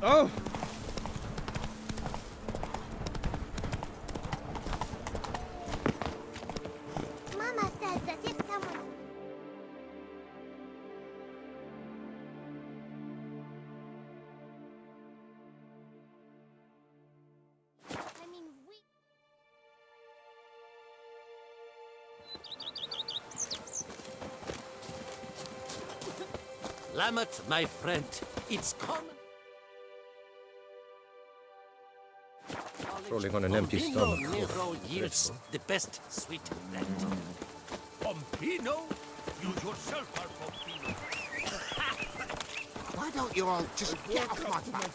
Oh! Mama says that if someone... I mean, we... Lamet, my friend, it's common. Rolling on an empty stomach. Nero yields the best sweet bread. Pompino? You yourself are Pompino. Why don't you all just get off my back?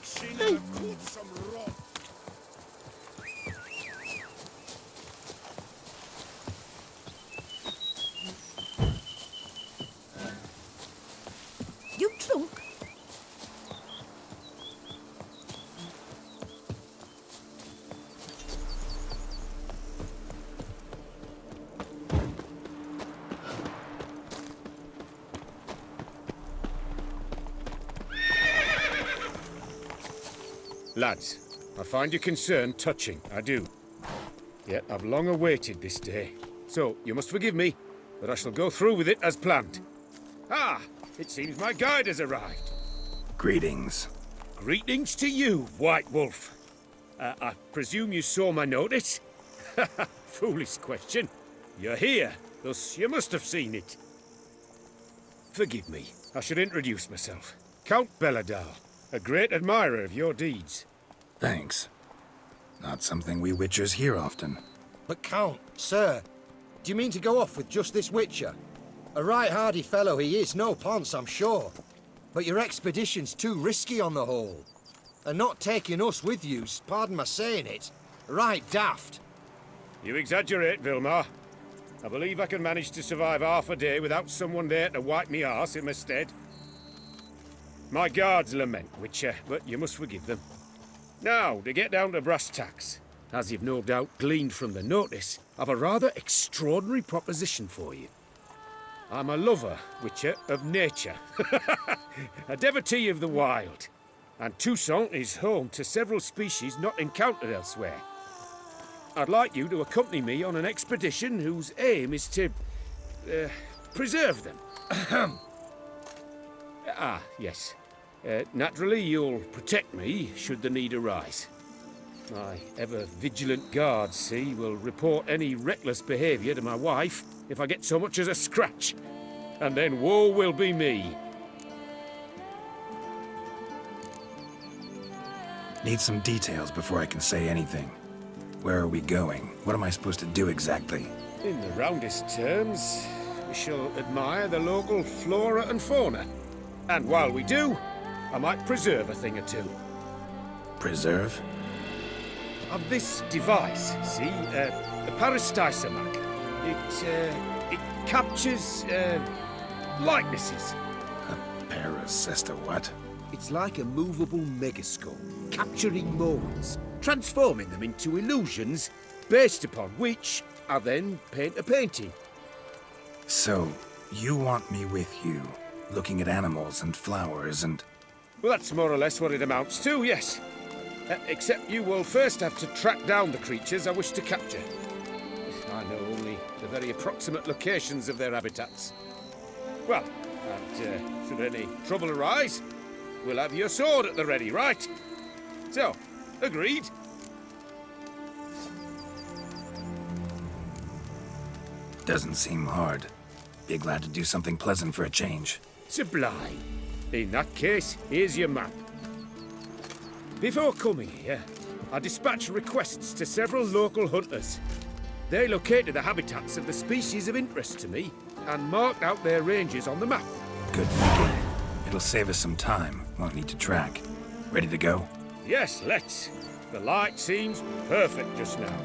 You drunk? Lads, I find your concern touching, I do. Yet I've long awaited this day. So, you must forgive me, but I shall go through with it as planned. Ah, it seems my guide has arrived. Greetings. Greetings to you, White Wolf. I presume you saw my notice? Foolish question. You're here, thus you must have seen it. Forgive me, I should introduce myself. Count Belladal, a great admirer of your deeds. Thanks. Not something we Witchers hear often. But Count, sir, do you mean to go off with just this Witcher? A right hardy fellow he is, no ponce, I'm sure. But your expedition's too risky on the whole. And not taking us with you's, pardon my saying it, right daft. You exaggerate, Vilmar. I believe I can manage to survive half a day without someone there to wipe me arse in my stead. My guards lament, Witcher, but you must forgive them. Now, to get down to brass tacks, as you've no doubt gleaned from the notice, I've a rather extraordinary proposition for you. I'm a lover, Witcher, of nature. A devotee of the wild. And Toussaint is home to several species not encountered elsewhere. I'd like you to accompany me on an expedition whose aim is to... preserve them. Yes. Naturally, you'll protect me should the need arise. My ever-vigilant guards, see, will report any reckless behaviour to my wife if I get so much as a scratch. And then woe will be me. Need some details before I can say anything. Where are we going? What am I supposed to do exactly? In the roundest terms, we shall admire the local flora and fauna. And while we do, I might preserve a thing or two. Preserve? Of this device, see, the Parastysomac. It captures, likenesses. A paracesta what? It's like a movable megascope, capturing moments, transforming them into illusions, Based upon which, I then paint a painting. So, you want me with you, looking at animals and flowers and... Well, that's more or less what it amounts to, yes. Except you will first have to track down the creatures I wish to capture. I know only the very approximate locations of their habitats. Well, and should any trouble arise, we'll have your sword at the ready, right? So, agreed? Doesn't seem hard. Be glad to do something pleasant for a change. Sublime. In that case, here's your map. Before coming here, I dispatched requests to several local hunters. They located the habitats of the species of interest to me and marked out their ranges on the map. Good thinking. It'll save us some time. Won't need to track. Ready to go? Yes, let's. The light seems perfect just now.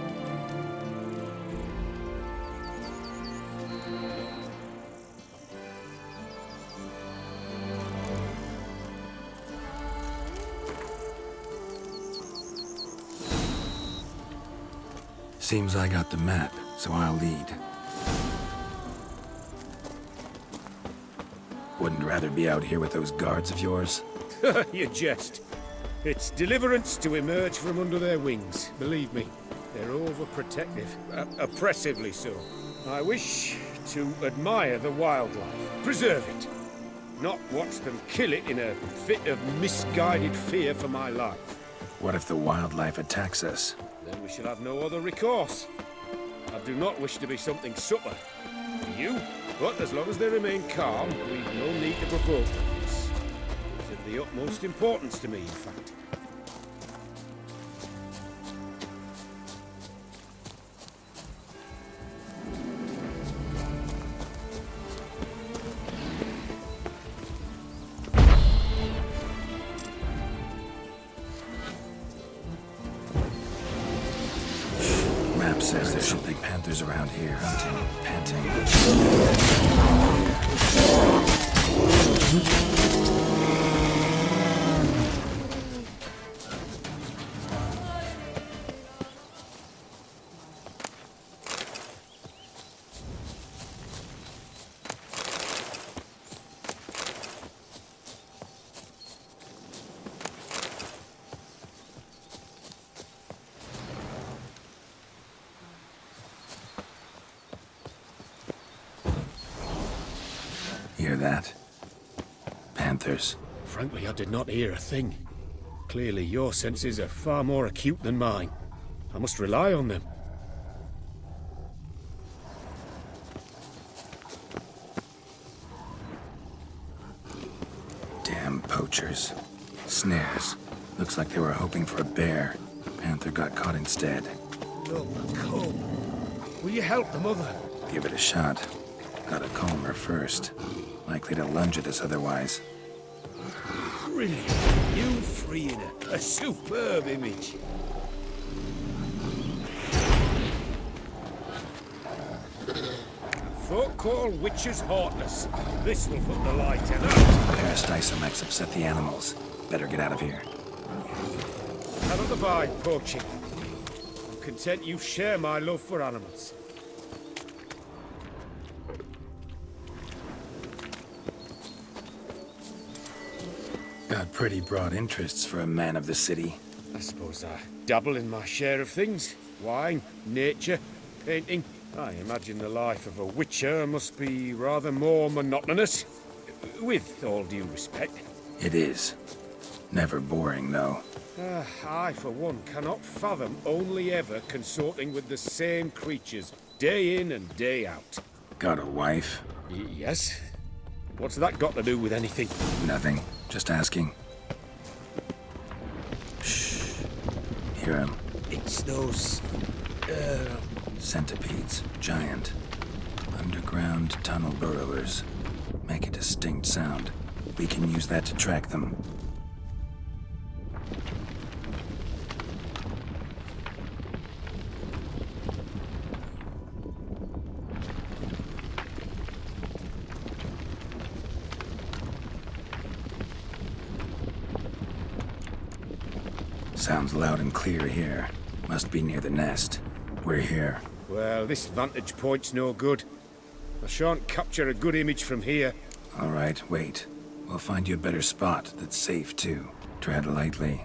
Seems I got the map, so I'll lead. Wouldn't rather be out here with those guards of yours? You jest. It's deliverance to emerge from under their wings. Believe me, they're overprotective, oppressively so. I wish to admire the wildlife, preserve it, not watch them kill it in a fit of misguided fear for my life. What if the wildlife attacks us? Then we shall have no other recourse. I do not wish to be something subtler to you, but as long as they remain calm, we've no need to provoke them. It's of the utmost importance to me, in fact. Map says there's something panthers around here, hunting, panting. Hear that? Panthers. Frankly, I did not hear a thing. Clearly, your senses are far more acute than mine. I must rely on them. Damn poachers. Snares. Looks like they were hoping for a bear. Panther got caught instead. Look, come. Will you help the mother? Give it a shot. Gotta calm her first. Likely to lunge at us otherwise. Brilliant. You freeing her. A superb image. Folk call witches heartless. This will put the light in her. Parastisomex upset the animals. Better get out of here. Cannot abide poaching. I'm content you share my love for animals. Got pretty broad interests for a man of the city. I suppose I dabble in my share of things. Wine, nature, painting. I imagine the life of a witcher must be rather more monotonous. With all due respect. It is. Never boring, though. I, for one, cannot fathom only ever consorting with the same creatures, day in and day out. Got a wife? Yes? What's that got to do with anything? Nothing. Just asking. Shh. Hear him. It's those... Centipedes. Giant. Underground tunnel burrowers. Make a distinct sound. We can use that to track them. Sounds loud and clear here. Must be near the nest. We're here. Well, this vantage point's no good. I shan't capture a good image from here. All right, wait. We'll find you a better spot that's safe, too. Tread lightly.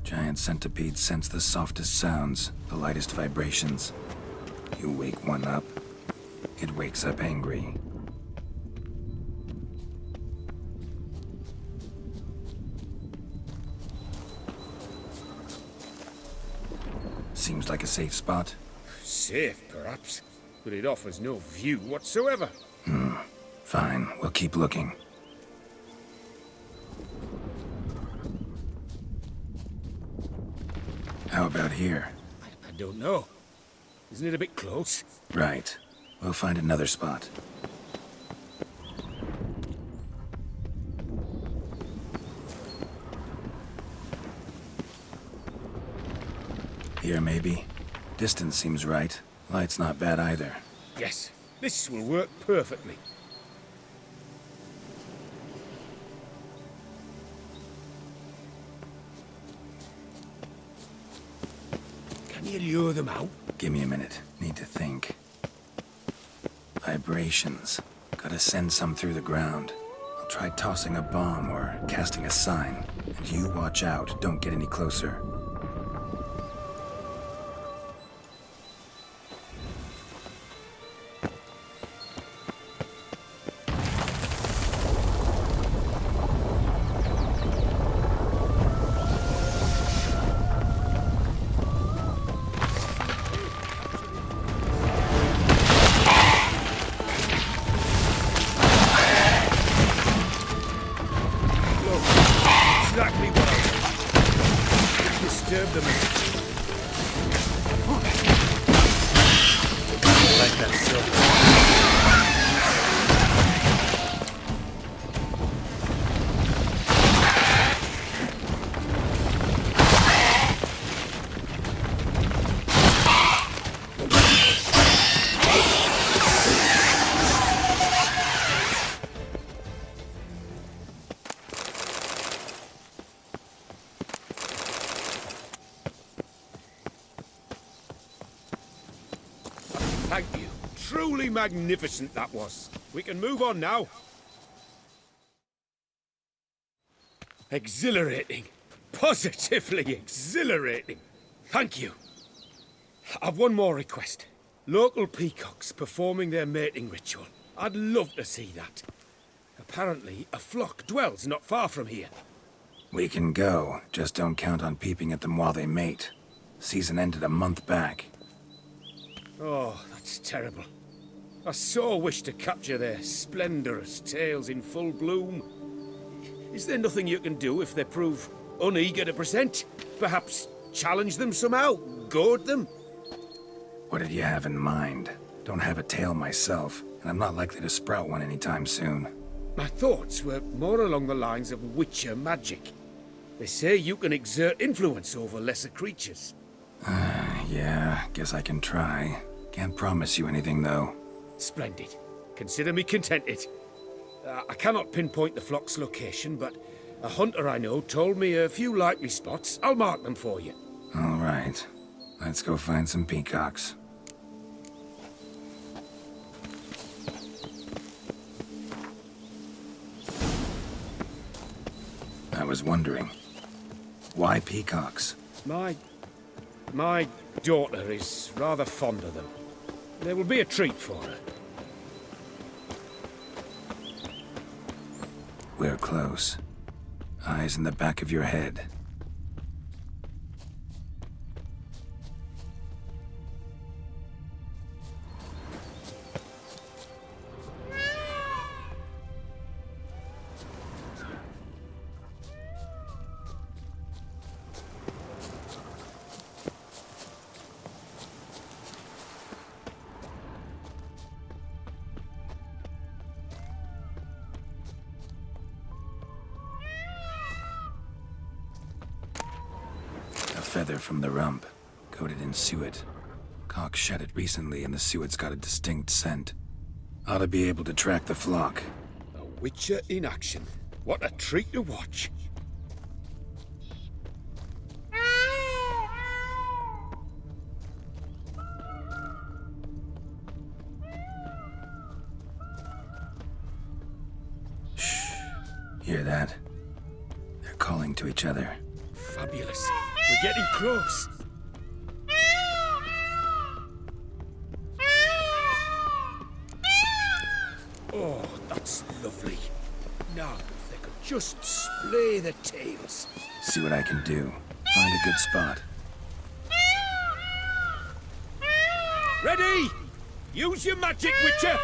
Giant centipedes sense the softest sounds, the lightest vibrations. You wake one up, it wakes up angry. Seems like a safe spot. Safe, perhaps, but it offers no view whatsoever. Fine, we'll keep looking. How about here? I don't know. Isn't it a bit close? Right. We'll find another spot. Here, maybe? Distance seems right. Light's not bad either. Yes, this will work perfectly. Can you lure them out? Give me a minute. Need to think. Vibrations. Gotta send some through the ground. I'll try tossing a bomb or casting a sign. And you watch out, don't get any closer. Exactly what I want. Disturb them. I like that silver. Thank you. Truly magnificent that was. We can move on now. Exhilarating. Positively exhilarating. Thank you. I've one more request. Local peacocks performing their mating ritual. I'd love to see that. Apparently, a flock dwells not far from here. We can go, just don't count on peeping at them while they mate. Season ended a month back. Oh, that's terrible. I so wish to capture their splendorous tails in full bloom. Is there nothing you can do if they prove uneager to present? Perhaps challenge them somehow? Goad them? What did you have in mind? Don't have a tail myself, and I'm not likely to sprout one anytime soon. My thoughts were more along the lines of witcher magic. They say you can exert influence over lesser creatures. Yeah, guess I can try. Can't promise you anything, though. Splendid. Consider me contented. I cannot pinpoint the flock's location, but a hunter I know told me a few likely spots. I'll mark them for you. All right. Let's go find some peacocks. I was wondering, why peacocks? My daughter is rather fond of them. There will be a treat for her. We're close. Eyes in the back of your head. Feather from the rump, coated in suet. Cock shed it recently and the suet's got a distinct scent. Ought to be able to track the flock. A witcher in action. What a treat to watch. Shh. Hear that? They're calling to each other. Fabulous. We're getting close. Oh, that's lovely. Now, if they could just splay their tails. See what I can do. Find a good spot. Ready? Use your magic, Witcher!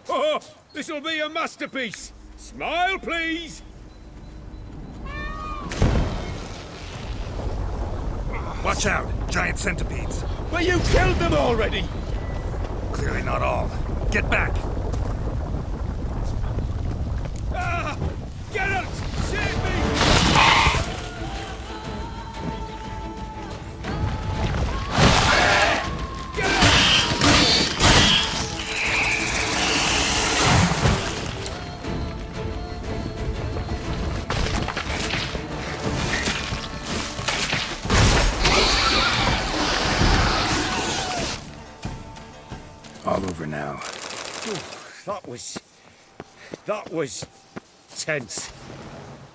Oh, this'll be a masterpiece. Smile, please. Watch out! Giant centipedes! But you killed them already. Clearly not all. Get back! Ah! Geralt, save me! Geralt! That was tense.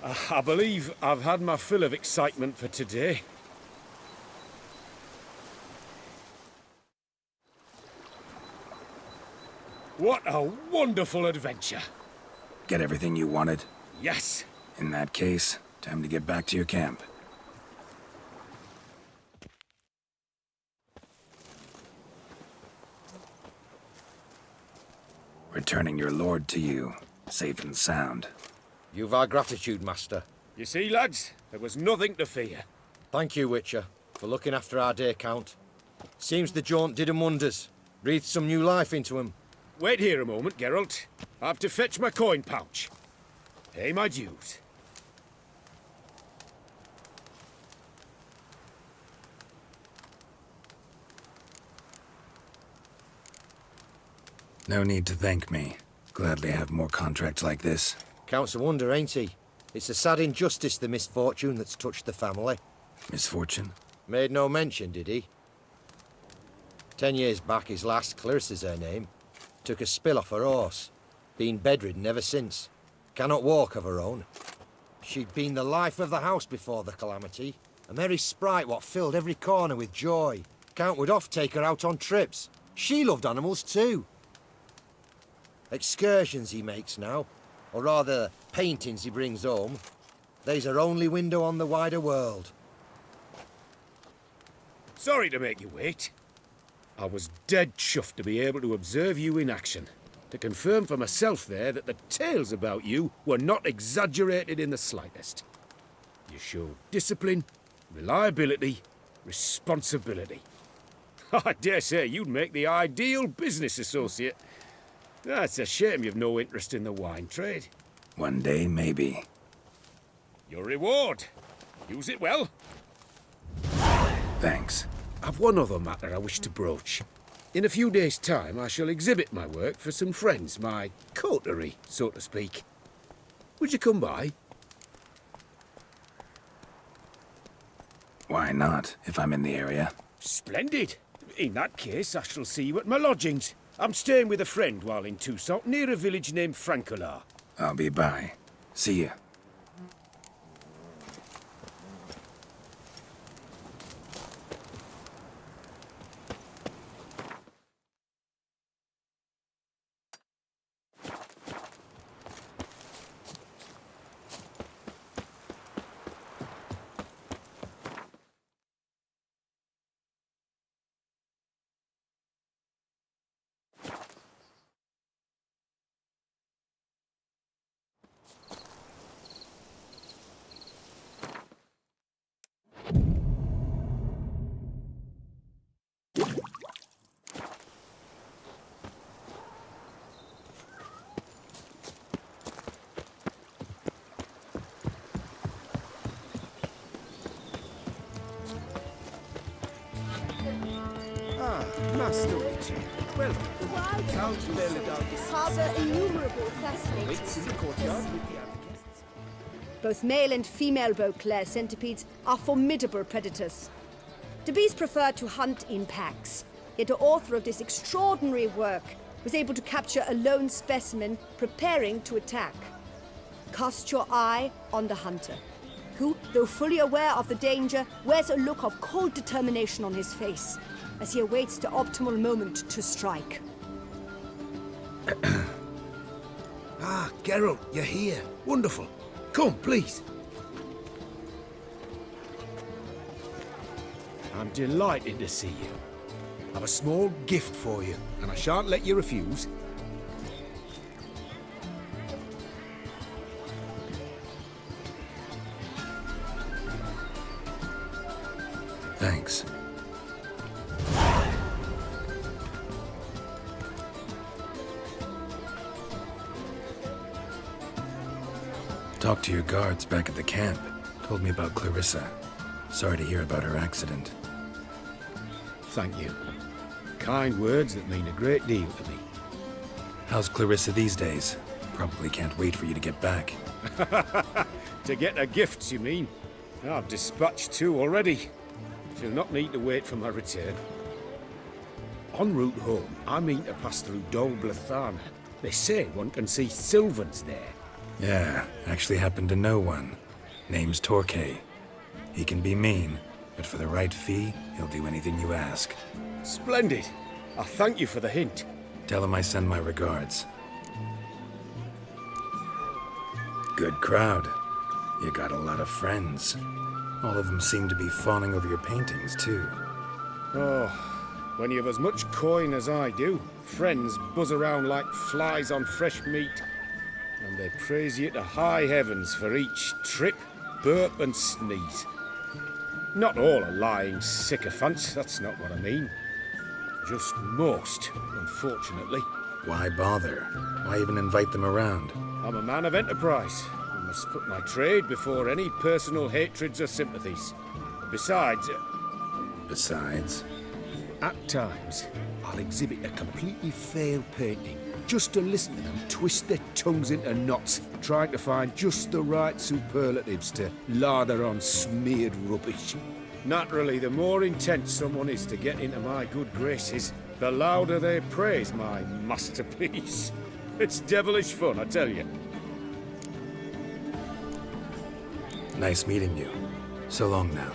I believe I've had my fill of excitement for today. What a wonderful adventure! Get everything you wanted? Yes. In that case, time to get back to your camp. Returning your lord to you, safe and sound. You've our gratitude, Master. You see, lads, there was nothing to fear. Thank you, Witcher, for looking after our day count. Seems the jaunt did 'em wonders. Breathed some new life into 'em. Wait here a moment, Geralt. I have to fetch my coin pouch. Pay my dues. No need to thank me. Gladly have more contracts like this. Count's a wonder, ain't he? It's a sad injustice, the misfortune that's touched the family. Misfortune? Made no mention, did he? 10 years back, his last, Clarissa's her name, took a spill off her horse. Been bedridden ever since. Cannot walk of her own. She'd been the life of the house before the calamity. A merry sprite what filled every corner with joy. Count would oft take her out on trips. She loved animals too. Excursions he makes now, or rather, paintings he brings home. They's her only window on the wider world. Sorry to make you wait. I was dead chuffed to be able to observe you in action. To confirm for myself there that the tales about you were not exaggerated in the slightest. You showed discipline, reliability, responsibility. I dare say you'd make the ideal business associate. It's a shame you've no interest in the wine trade. One day, maybe. Your reward. Use it well. Thanks. I've one other matter I wish to broach. In a few days' time, I shall exhibit my work for some friends, my coterie, so to speak. Would you come by? Why not, if I'm in the area? Splendid. In that case, I shall see you at my lodgings. I'm staying with a friend while in Toussaint, near a village named Francois. I'll be by. See ya. Master Richard, welcome. Count Harbour innumerable fascinating in the courtyard with the other guests. Both male and female Beauclair centipedes are formidable predators. The bees prefer to hunt in packs, yet the author of this extraordinary work was able to capture a lone specimen preparing to attack. Cast your eye on the hunter, who, though fully aware of the danger, wears a look of cold determination on his face as he awaits the optimal moment to strike. Geralt, you're here. Wonderful. Come, please. I'm delighted to see you. I've a small gift for you, and I shan't let you refuse. Thanks. Talked to your guards back at the camp. Told me about Clarissa. Sorry to hear about her accident. Thank you. Kind words that mean a great deal to me. How's Clarissa these days? Probably can't wait for you to get back. To get her gifts, you mean? I've dispatched 2 already. She'll not need to wait for my return. En route home, I mean to pass through Dol Blatharna. They say one can see Sylvans there. Yeah, actually happen to know one. Name's Torquay. He can be mean, but for the right fee, he'll do anything you ask. Splendid. I thank you for the hint. Tell him I send my regards. Good crowd. You got a lot of friends. All of them seem to be fawning over your paintings, too. Oh, when you've as much coin as I do, friends buzz around like flies on fresh meat. And they praise you to high heavens for each trip, burp and sneeze. Not all are lying sycophants, that's not what I mean. Just most, unfortunately. Why bother? Why even invite them around? I'm a man of enterprise. I must put my trade before any personal hatreds or sympathies. Besides... Besides? At times, I'll exhibit a completely failed painting just to listen to them twist their tongues into knots, trying to find just the right superlatives to lather on smeared rubbish. Naturally, the more intent someone is to get into my good graces, the louder they praise my masterpiece. It's devilish fun, I tell you. Nice meeting you. So long now.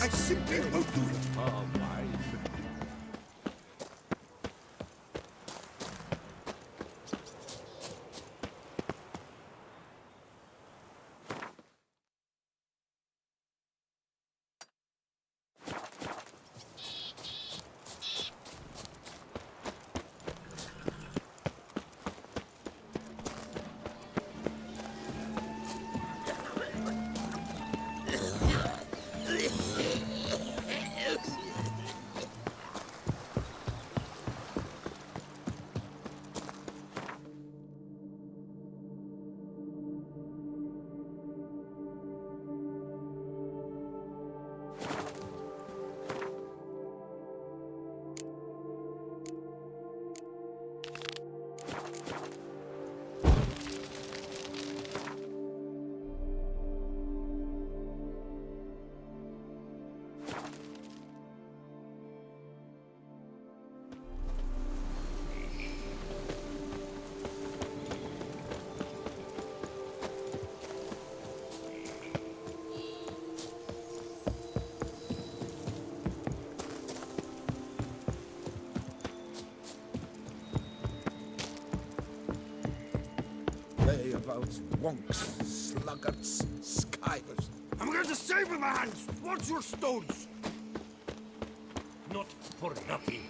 I simply won't do it. Layabouts, wonks, sluggards, skivers. I'm going to save with my hands. What's your stones? Not for nothing.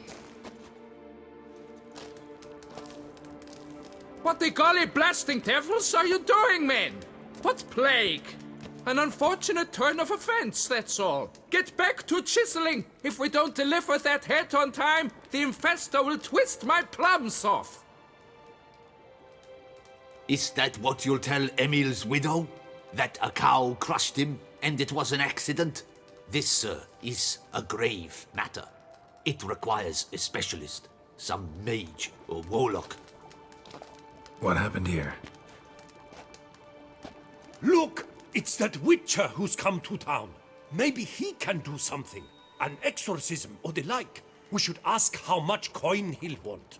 What the golly blasting devils are you doing, men? What plague? An unfortunate turn of offense, that's all. Get back to chiseling. If we don't deliver that head on time, the infestor will twist my plums off. Is that what you'll tell Emil's widow? That a cow crushed him and it was an accident? This, sir, is a grave matter. It requires a specialist, some mage or warlock. What happened here? Look! It's that witcher who's come to town. Maybe he can do something. An exorcism or the like. We should ask how much coin he'll want.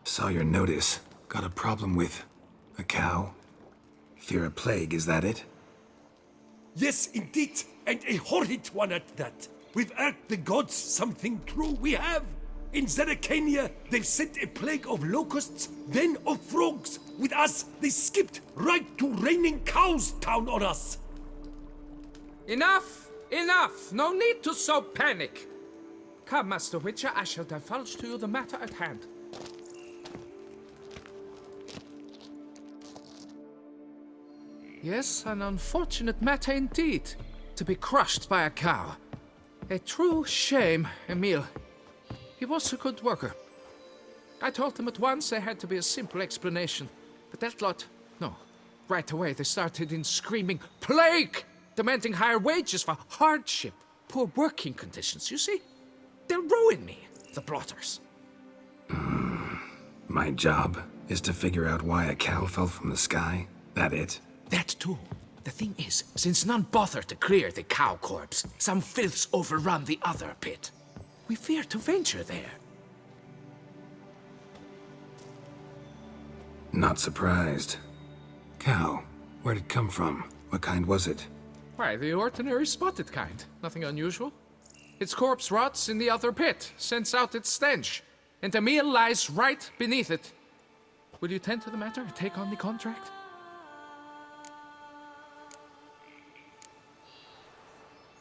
Saw your notice. Got a problem with a cow? Fear a plague, is that it? Yes, indeed, and a horrid one at that. We've irked the gods something true, we have. In Zeracania, they've sent a plague of locusts, then of frogs. With us, they skipped right to raining cows down on us. Enough! Enough! No need to so panic. Come, Master Witcher, I shall divulge to you the matter at hand. Yes, an unfortunate matter indeed. To be crushed by a cow. A true shame, Emil. He was a good worker. I told them at once there had to be a simple explanation. But that lot, no. Right away they started in screaming, plague! Demanding higher wages for hardship, poor working conditions, you see? They'll ruin me, the blotters. My job is to figure out why a cow fell from the sky? That it? That too. The thing is, since none bothered to clear the cow corpse, some filths overrun the other pit. We fear to venture there. Not surprised. Cow, where'd it come from? What kind was it? Why, the ordinary spotted kind. Nothing unusual. Its corpse rots in the other pit, sends out its stench, and Emil lies right beneath it. Will you tend to the matter, take on the contract?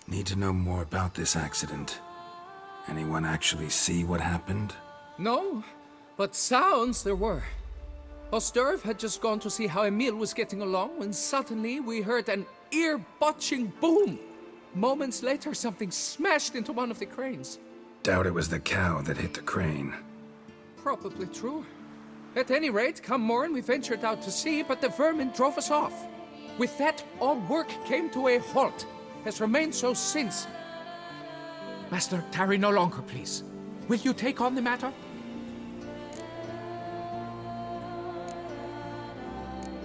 Need to know more about this accident. Anyone actually see what happened? No, but sounds there were. Osturv had just gone to see how Emil was getting along when suddenly we heard an ear-botching boom. Moments later, something smashed into one of the cranes. Doubt it was the cow that hit the crane. Probably true. At any rate, come morn we ventured out to sea, but the vermin drove us off. With that, all work came to a halt. Has remained so since. Master, tarry no longer, please. Will you take on the matter?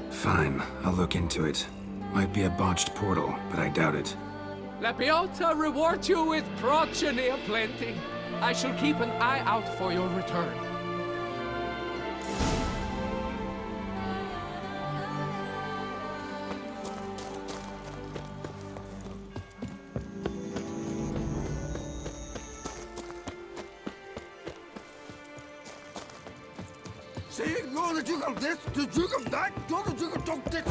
Fine, I'll look into it. Might be a botched portal, but I doubt it. Lapiota reward you with progeny aplenty. I shall keep an eye out for your return. See, you're the Duke of this, the Duke of that, you're the Duke of this.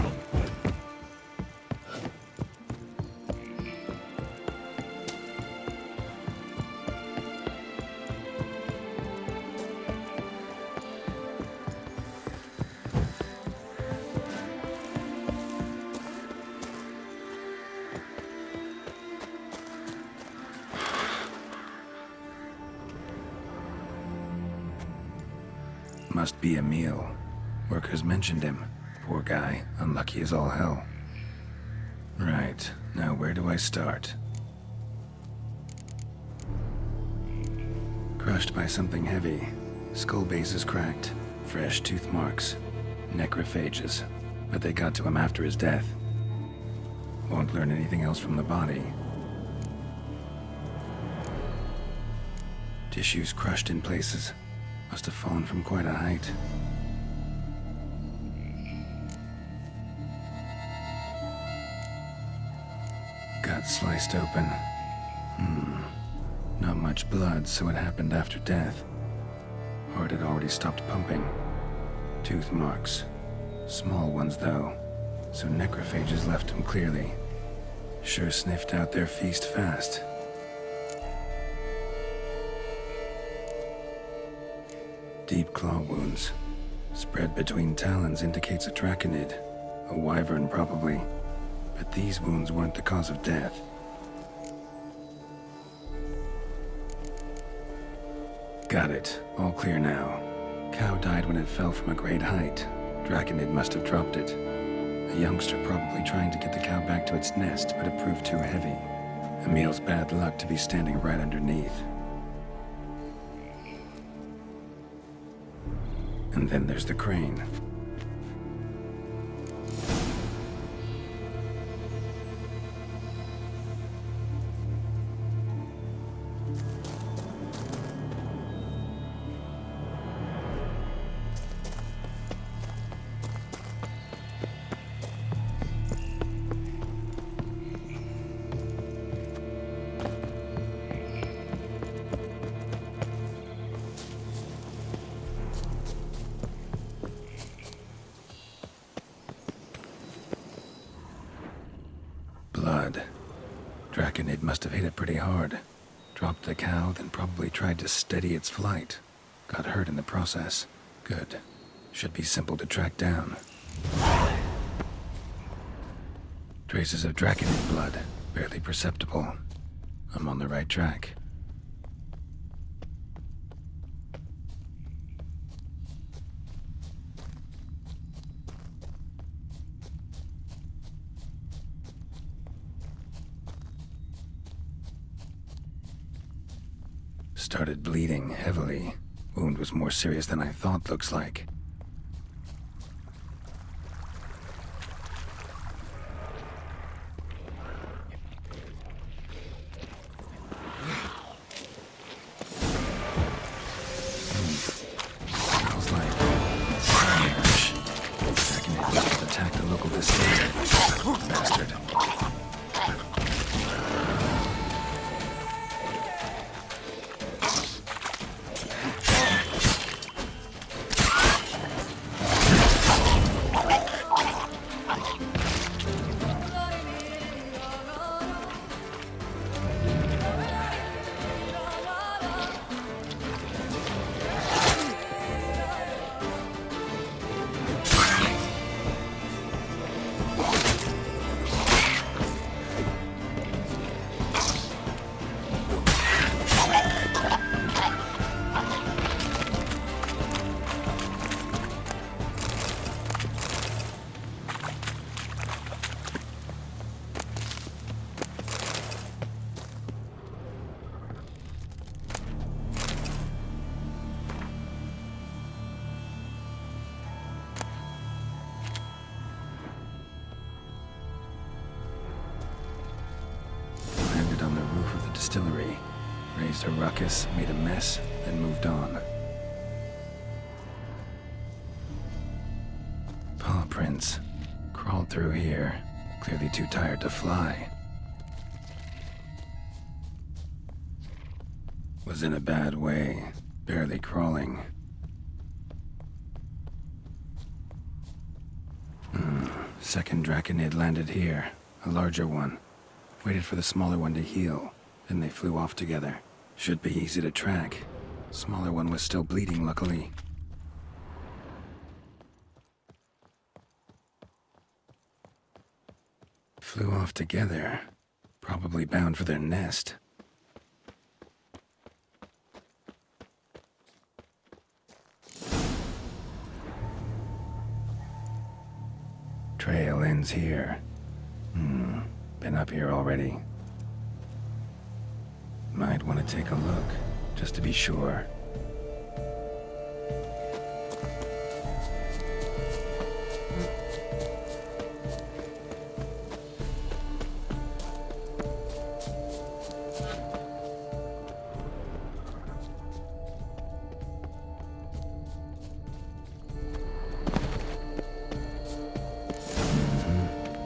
Must be Emil. Workers mentioned him. Poor guy, unlucky as all hell. Right, now where do I start? Crushed by something heavy. Skull base is cracked. Fresh tooth marks. Necrophages. But they got to him after his death. Won't learn anything else from the body. Tissues crushed in places. Must have fallen from quite a height. Gut sliced open. Not much blood, so it happened after death. Heart had already stopped pumping. Tooth marks. Small ones, though. So necrophages left him clearly. Sure sniffed out their feast fast. Deep claw wounds. Spread between talons indicates a draconid. A wyvern, probably. But these wounds weren't the cause of death. Got it. All clear now. Cow died when it fell from a great height. Draconid must have dropped it. A youngster probably trying to get the cow back to its nest, but it proved too heavy. Emil's bad luck to be standing right underneath. And then there's the crane. Blood. Draconid must have hit it pretty hard. Dropped the cow, then probably tried to steady its flight. Got hurt in the process. Good. Should be simple to track down. Traces of Draconid blood. Barely perceptible. I'm on the right track. Started bleeding heavily. Wound was more serious than I thought, looks like. distillery. Raised a ruckus, made a mess, then moved on. Paw prints. Crawled through here. Clearly too tired to fly. Was in a bad way. Barely crawling. Second Draconid landed here. A larger one. Waited for the smaller one to heal. Then they flew off together. Should be easy to track. Smaller one was still bleeding, luckily. Flew off together. Probably bound for their nest. Trail ends here. Been up here already. Might want to take a look, just to be sure.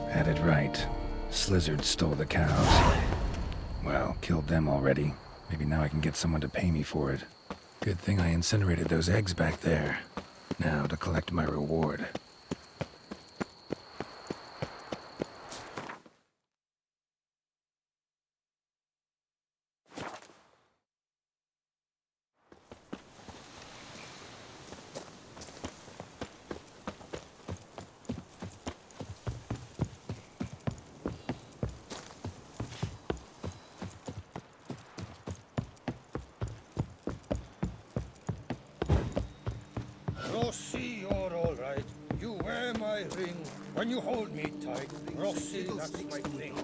Had it right. Slizzard stole the cows. Well, killed them already. Maybe now I can get someone to pay me for it. Good thing I incinerated those eggs back there. Now to collect my reward. Rossi, you're all right. You wear my ring when you hold me tight. Rossi, that's my thing.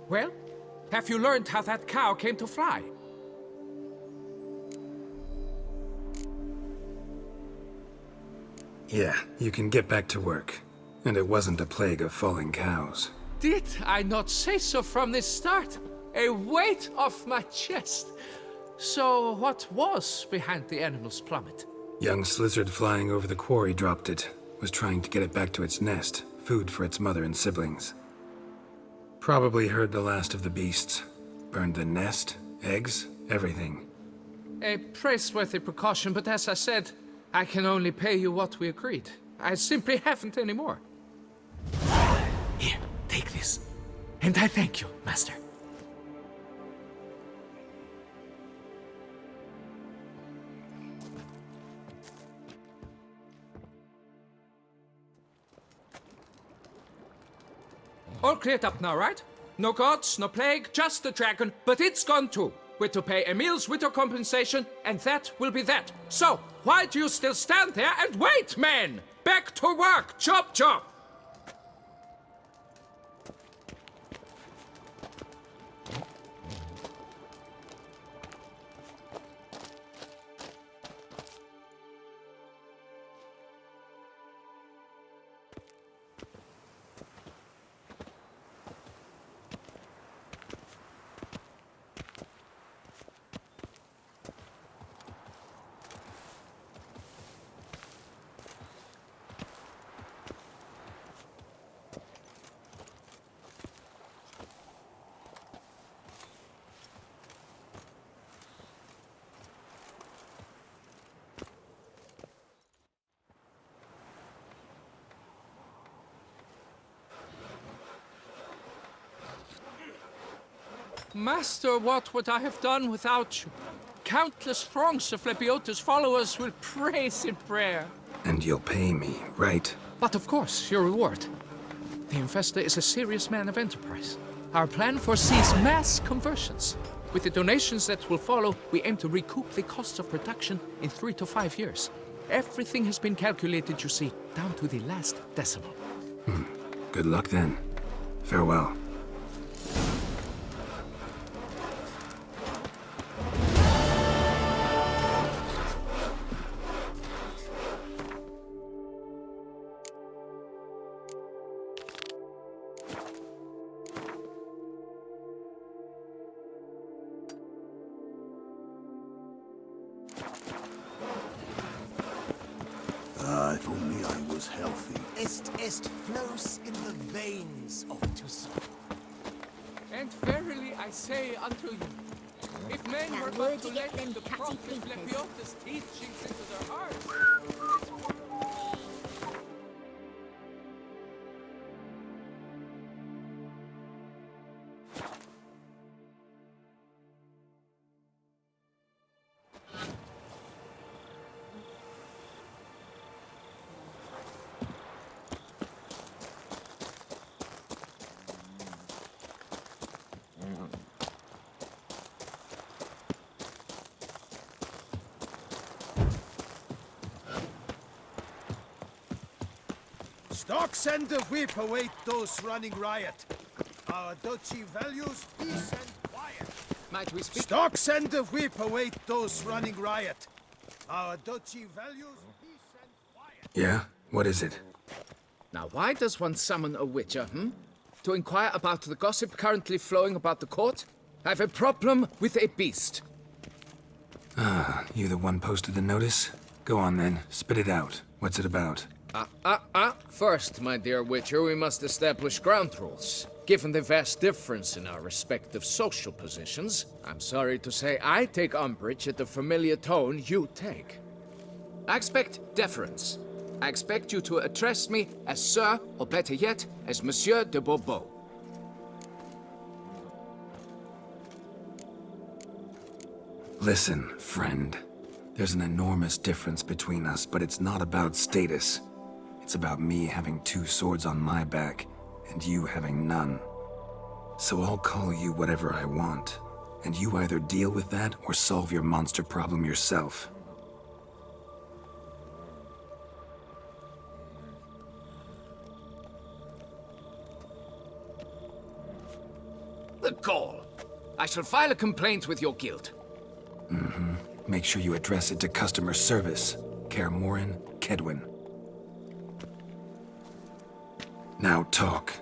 Well, have you learned how that cow came to fly? Yeah, you can get back to work. And it wasn't a plague of falling cows. Did I not say so from the start? A weight off my chest. So what was behind the animal's plummet? Young Slizzard flying over the quarry dropped it. Was trying to get it back to its nest. Food for its mother and siblings. Probably heard the last of the beasts. Burned the nest, eggs, everything. A praiseworthy precaution, but as I said, I can only pay you what we agreed. I simply haven't any more. Here, take this. And I thank you, Master. All cleared up now, right? No gods, no plague, just the dragon, but it's gone too. We're to pay Emil's widow compensation, and that will be that. So, why do you still stand there and wait, men? Back to work! Chop, chop! Master, what would I have done without you? Countless throngs of Lebiota's followers will praise in prayer. And you'll pay me, right? But of course, your reward. The investor is a serious man of enterprise. Our plan foresees mass conversions. With the donations that will follow, we aim to recoup the costs of production in 3 to 5 years. Everything has been calculated, you see, down to the last decimal. Good luck then. Farewell. If only I was healthy. Est flows in the veins of Toussaint. And verily I say unto you, if men Now were would but to you let get them the cutty prophet fingers? Lepiotus' teachings into their hearts, Stocks and the whip await those running riot. Our duchy values peace and quiet. might we speak? Stocks and the whip await those running riot. Our duchy values peace and quiet. Yeah? What is it? Now, why does one summon a witcher, To inquire about the gossip currently flowing about the court? I have a problem with a beast. Ah, you the one posted the notice? Go on then, spit it out. What's it about? First, my dear Witcher, we must establish ground rules. Given the vast difference in our respective social positions, I'm sorry to say I take umbrage at the familiar tone you take. I expect deference. I expect you to address me as Sir, or better yet, as Monsieur de Bourbeau. Listen, friend. There's an enormous difference between us, but it's not about status. It's about me having 2 swords on my back, and you having none. So I'll call you whatever I want, and you either deal with that or solve your monster problem yourself. The gall! I shall file a complaint with your guild. Make sure you address it to customer service. Kaer Morhen, Kedwin. Now talk,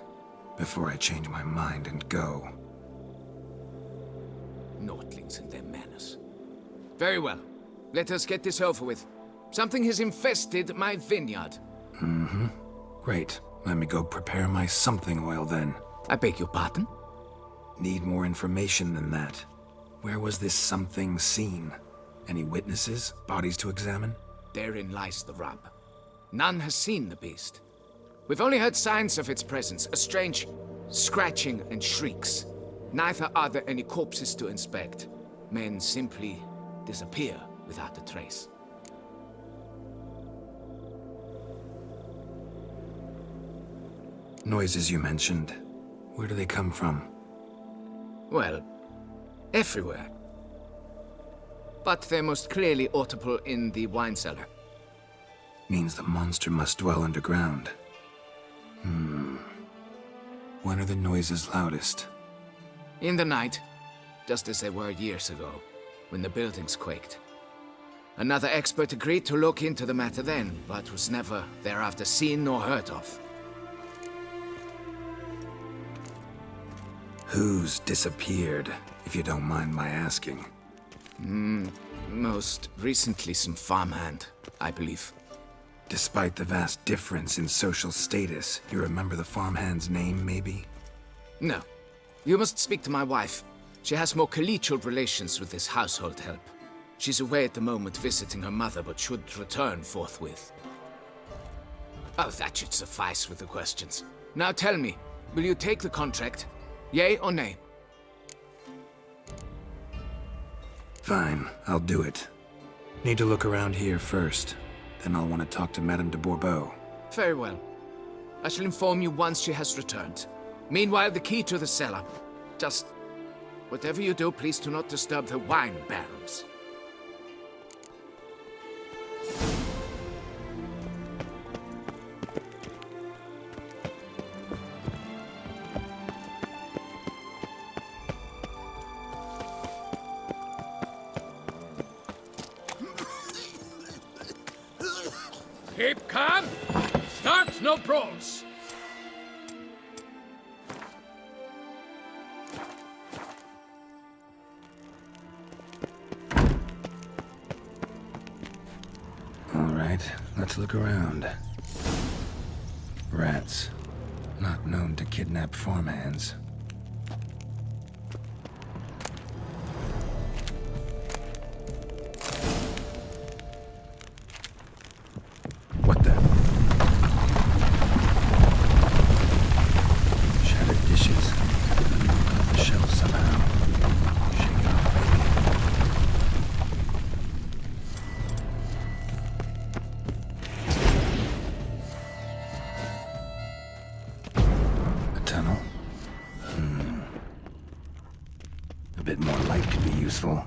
before I change my mind and go. Naughtlings and their manners. Very well. Let us get this over with. Something has infested my vineyard. Great. Let me go prepare my something oil then. I beg your pardon? Need more information than that. Where was this something seen? Any witnesses? Bodies to examine? Therein lies the rub. None has seen the beast. We've only heard signs of its presence, a strange scratching and shrieks. Neither are there any corpses to inspect. Men simply disappear without a trace. Noises you mentioned. Where do they come from? Well, everywhere. But they're most clearly audible in the wine cellar. Means the monster must dwell underground. When are the noises loudest? In the night, just as they were years ago, when the buildings quaked. Another expert agreed to look into the matter then, but was never thereafter seen nor heard of. Who's disappeared, if you don't mind my asking? Most recently some farmhand, I believe. Despite the vast difference in social status, you remember the farmhand's name, maybe? No. You must speak to my wife. She has more collegial relations with this household help. She's away at the moment visiting her mother, but should return forthwith. Oh, that should suffice with the questions. Now tell me, will you take the contract? Yea or nay? Fine, I'll do it. Need to look around here first. Then I'll want to talk to Madame de Bourbeau. Very well. I shall inform you once she has returned. Meanwhile, the key to the cellar. Just whatever you do, please do not disturb the wine barrels. Keep calm! Start no brawls! All right. right, let's look around. Rats. Not known to kidnap farmhands. What the? Shattered dishes. Off the shelf somehow. Shaken off, maybe. A tunnel? A bit more light could be useful.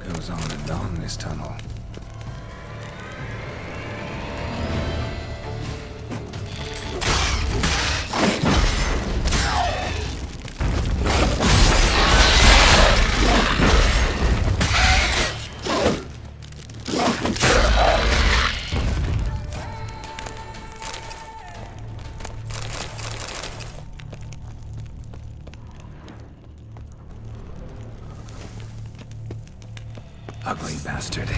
Goes on and on, this tunnel. Ugly bastard.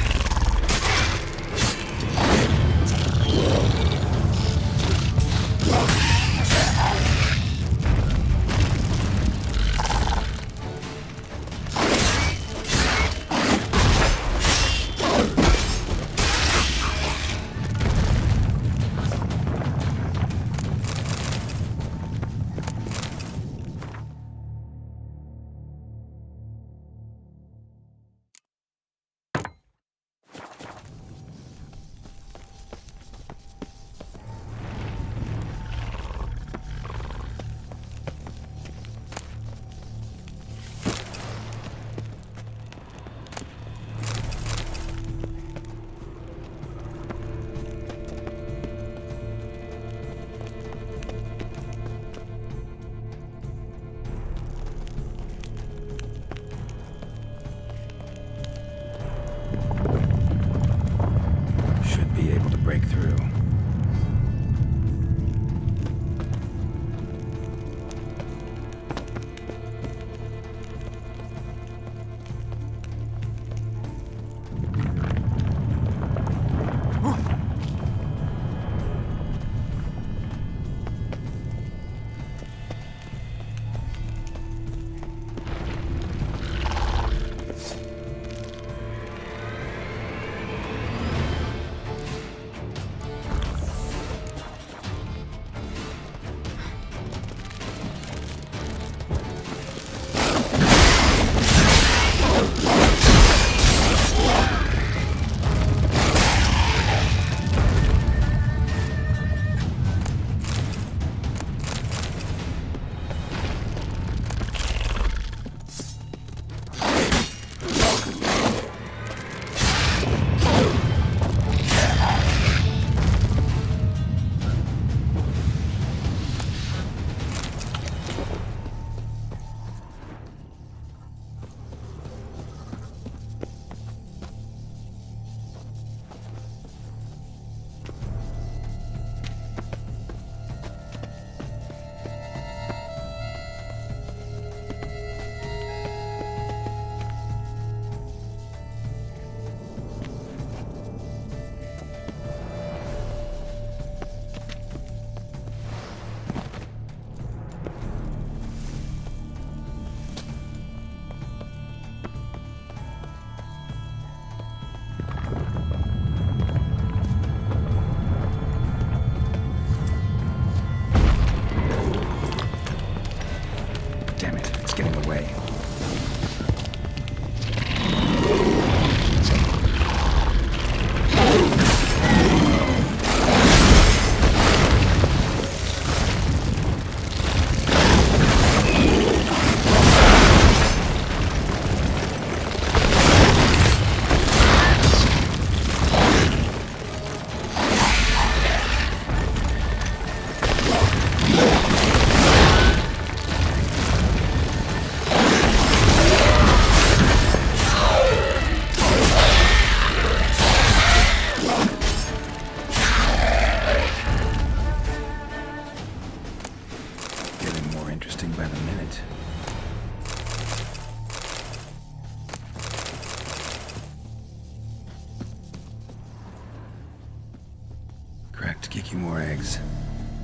kicking more eggs.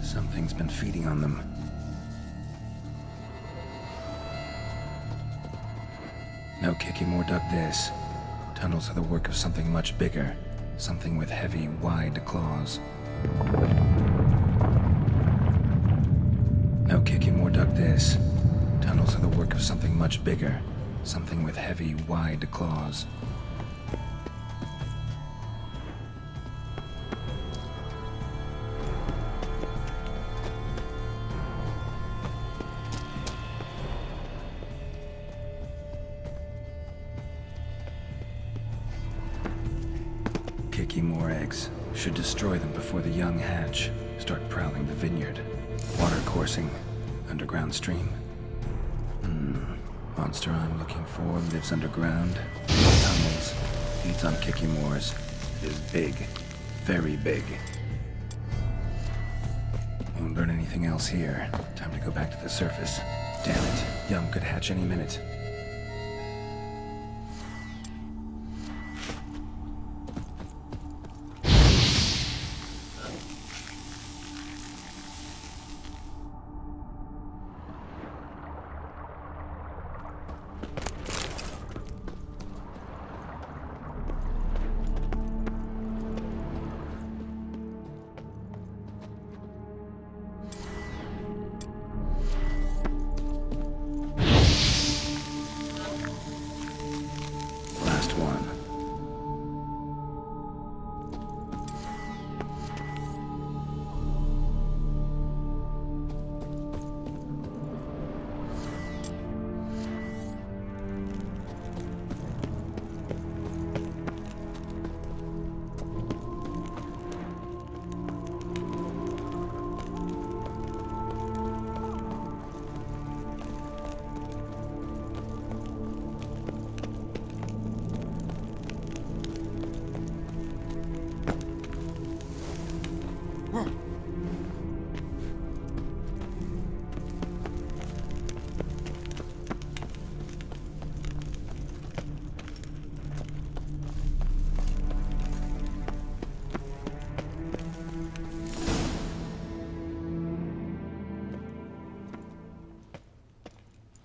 Something's been feeding on them. No kicking more dug this. Tunnels are the work of something much bigger. Something with heavy, wide claws. No kicking more dug this. Tunnels are the work of something much bigger. Something with heavy, wide claws. Kicking more eggs. Should destroy them before the young hatch. Start prowling the vineyard. Water coursing. Underground stream. Monster I'm looking for lives underground. Tunnels. Feeds on kicking moors. It is big. Very big. Won't learn anything else here. Time to go back to the surface. Damn it. Young could hatch any minute. Last one.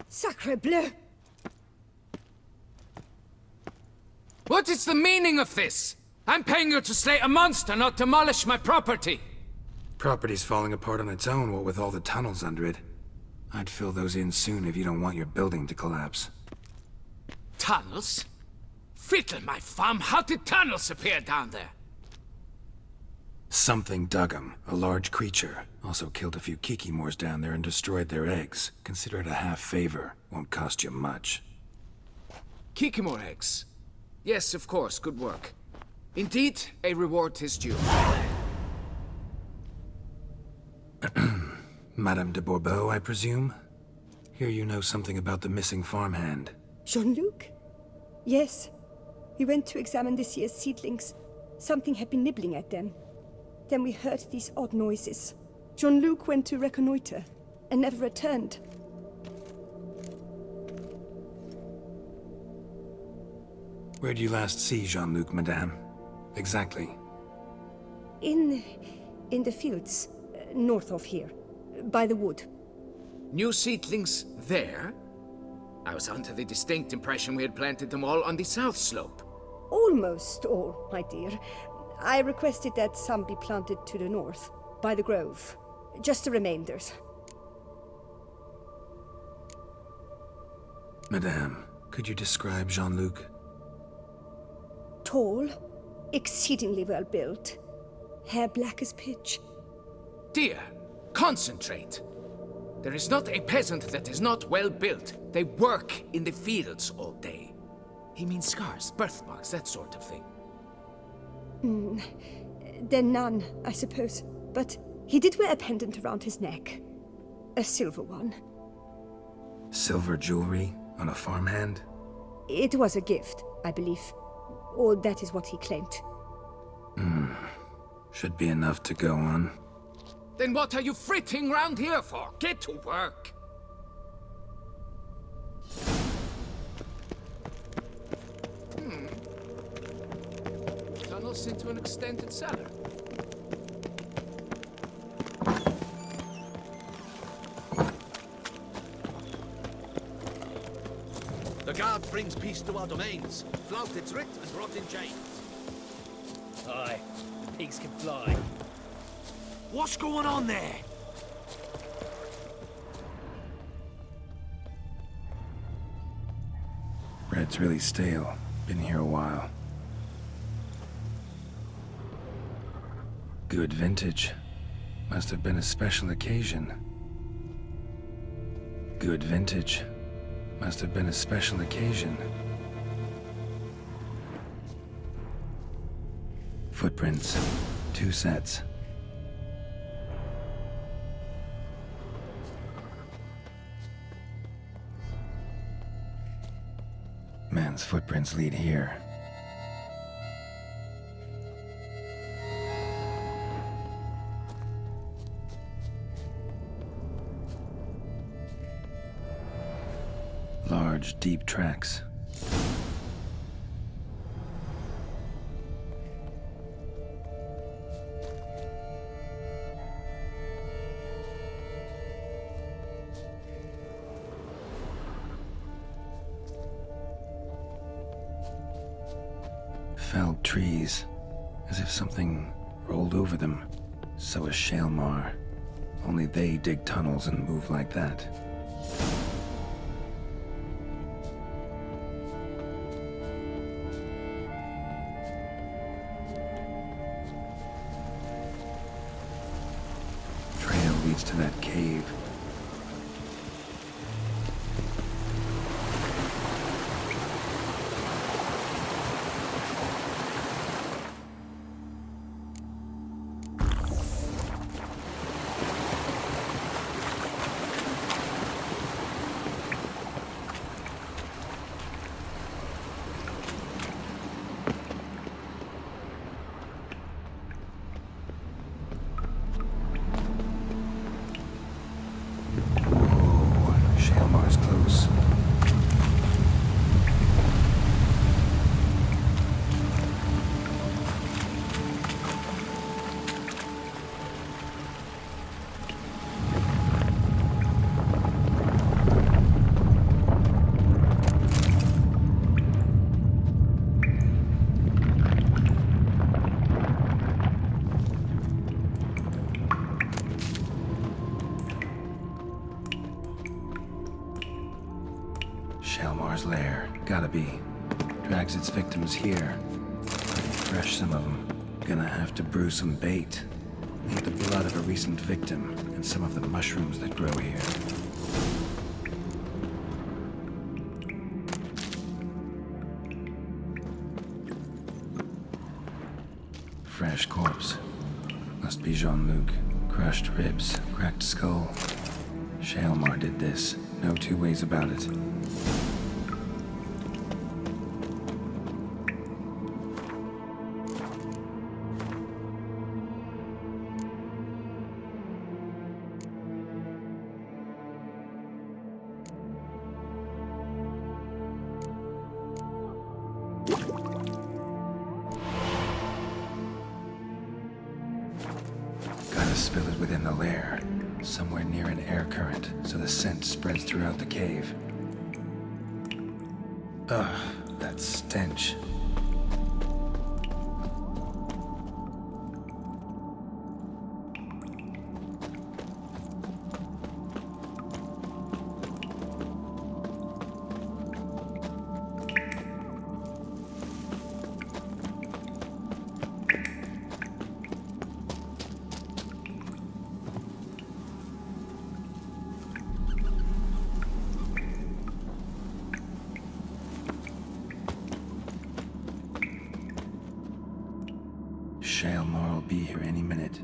Sacre bleu! What is the meaning of this? I'm paying you to slay a monster, not demolish my property. Property's falling apart on its own, what with all the tunnels under it. I'd fill those in soon if you don't want your building to collapse. Tunnels? Fiddle my thumb, how did tunnels appear down there? Something dug 'em. A large creature. Also killed a few kikimores down there and destroyed their eggs. Consider it a half favor. Won't cost you much. Kikimore eggs. Yes, of course, good work. Indeed, a reward is due. Madame de Bourbeau, I presume? Hear you know something about the missing farmhand. Jean-Luc? Yes. We went to examine this year's seedlings. Something had been nibbling at them. Then we heard these odd noises. Jean-Luc went to reconnoiter and never returned. Where did you last see Jean-Luc, madame? Exactly. In the fields, north of here, by the wood. New seedlings there? I was under the distinct impression we had planted them all on the south slope. Almost all, my dear. I requested that some be planted to the north, by the grove. Just the remainders. Madame, could you describe Jean-Luc? Tall, exceedingly well built. Hair black as pitch. Dear, concentrate. There is not a peasant that is not well built. They work in the fields all day. He means scars, birthmarks, that sort of thing. Then none, I suppose. But he did wear a pendant around his neck. A silver one. Silver jewelry on a farmhand? It was a gift, I believe. Or that is what he claimed. Should be enough to go on. Then what are you fritting round here for? Get to work! Tunnels into an extended cellar. guard brings peace to our domains. Flout its writ and rot in chains. Aye, the pigs can fly. What's going on there? Bread's really stale. Been here a while. Good vintage. Must have been a special occasion. Good vintage. Must have been a special occasion. Footprints. 2 sets. Man's footprints lead here. Large, deep tracks. Felled trees, as if something rolled over them. So is Shaelmar. Only they dig tunnels and move like that. Trail leads to that cave. Shaelmar's lair. Gotta be. Drags its victims here. Pretty fresh, some of them. Gonna have to brew some bait. Need the blood of a recent victim and some of the mushrooms that grow here. Fresh corpse. Must be Jean-Luc. Crushed ribs, cracked skull. Shaelmar did this. No two ways about it. Gotta spill it within the lair, somewhere near an air current, so the scent spreads throughout the cave. Ugh, that stench. Shaelmar will be here any minute.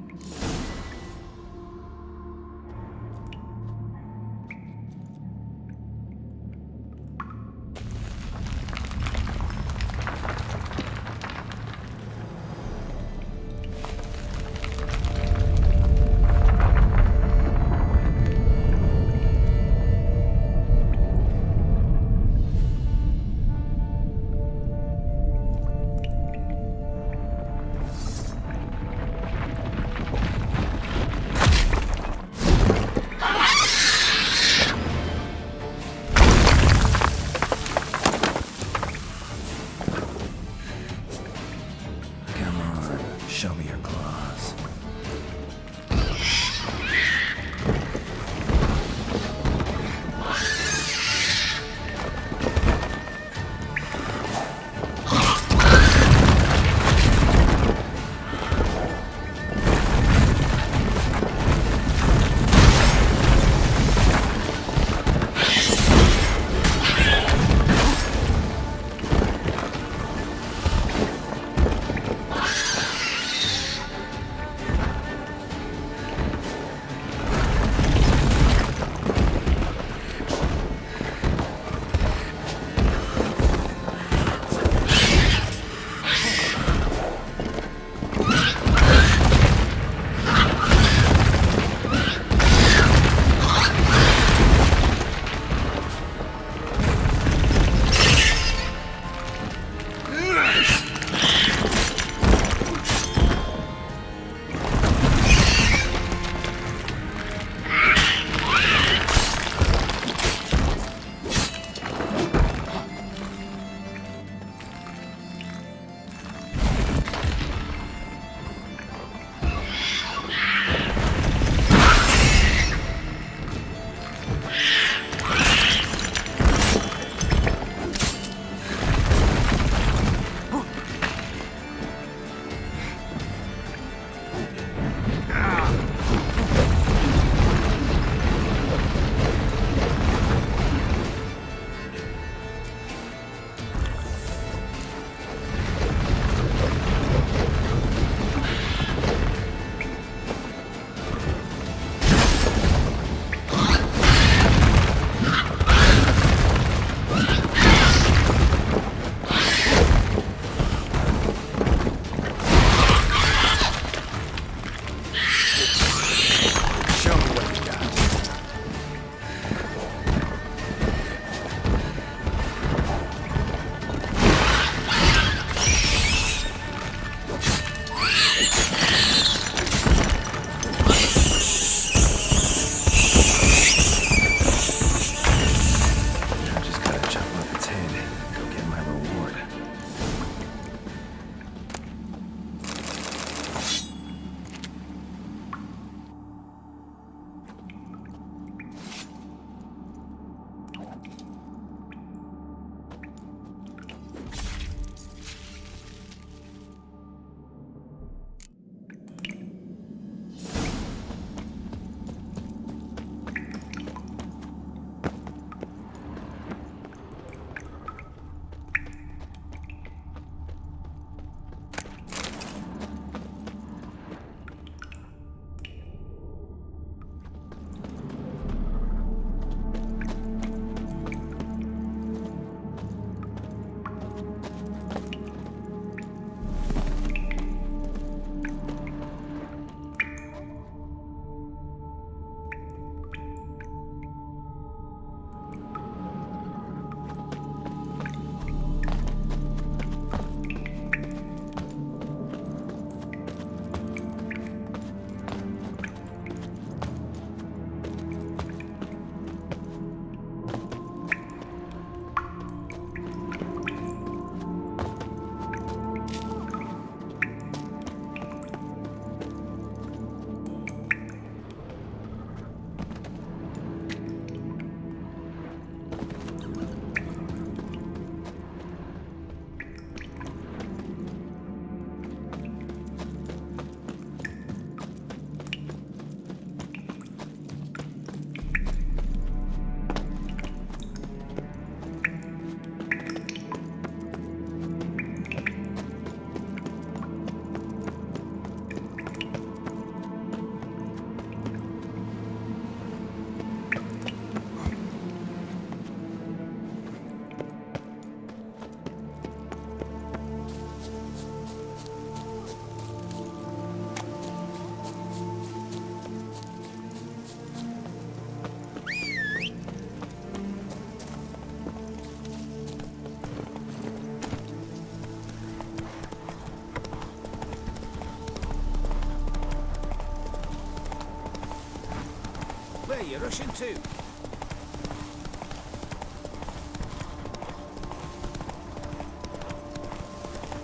you rushing to?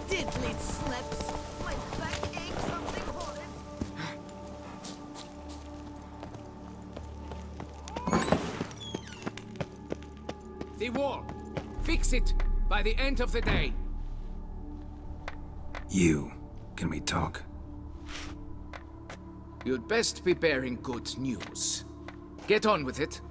Diddly slips. My back aches something horrid. The wall. Fix it by the end of the day. You. Can we talk? You'd best be bearing good news. Get on with it.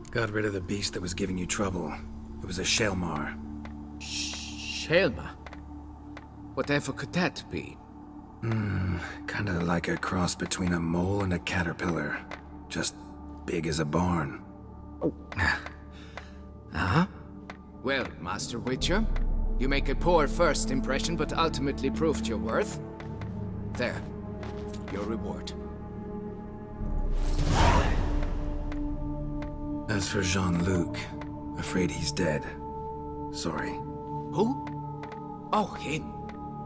Got rid of the beast that was giving you trouble. It was a Shelmar. Shelma? Whatever could that be? Kinda like a cross between a mole and a caterpillar. Just big as a barn. Uh-huh. Well, Master Witcher, you make a poor first impression, but ultimately proved your worth. There. Your reward. As for Jean-Luc, afraid he's dead. Sorry. Who? Oh, him.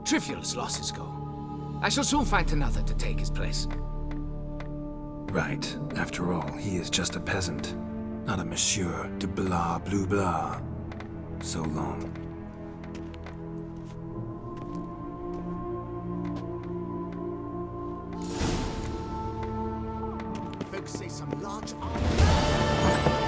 Trivial as losses go. I shall soon find another to take his place. Right. After all, he is just a peasant. Not a monsieur de blah blue blah. So long. Folks say some large army.